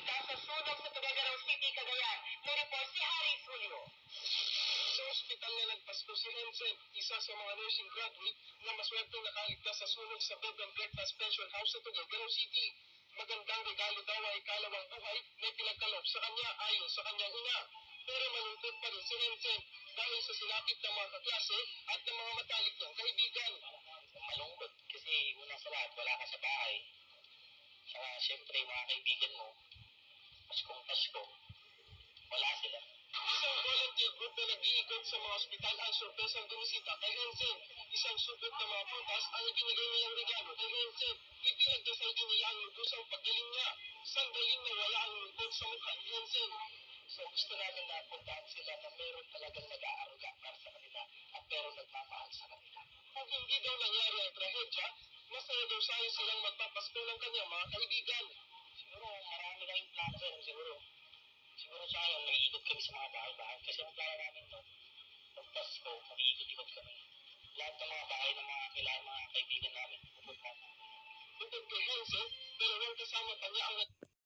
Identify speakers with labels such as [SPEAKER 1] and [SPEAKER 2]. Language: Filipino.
[SPEAKER 1] naligtas sa sunog sa Tuguegarao City, Cagayan. May report si Harry Julio.
[SPEAKER 2] Sa ospital na nagpasko si Hensen, isa sa mga nursing graduate na maswerteng nakaligtas sa sunog sa bed and breakfast pension house sa Tuguegarao City. Magandang regalo daw ay ikalawang buhay na pinagkaloob sa kanya ayon sa kanyang ina. Pero malungkot pa rin si Hensen dahil sa sinapit ng mga kaklase at ng mga matalik niyang kaibigan.
[SPEAKER 3] Malungkot kasi una sa lahat wala ka sa bahay. Saka syempre mga kaibigan mo, Paskong Pasko, wala sila.
[SPEAKER 2] Isang volunteer group na nag-iikot sa mga ospital ang sorpresang bumisita kay Hensen. Isang supot ng mga prutas ang ibinigay nilang regalo kay Hensen. Ipinagdasal din nila ang lubusang paggaling niya. Sandaling nawala ang lungkot sa mukha ni Hensen.
[SPEAKER 3] So gusto namin na puntahan sila na meron talagang nag-aaruga para sa kanila at meron nagmamahal sa kanila.
[SPEAKER 2] Kung hindi daw nangyari ang trahedya, masaya daw sayang silang magpapasko ng kanyang mga kaibigan.
[SPEAKER 3] Siguro marami kayong plano sir, siguro sayang nag-iikot kami sa mga bahay-bahay kasi ang plano namin no, pag Pasko, mag-iikot-ikot kami. Lahat ng mga bahay ng mga kailangan mga kaibigan namin, pupunta namin.
[SPEAKER 2] Bukod kay Hensen, dalawang kasama pa niya ang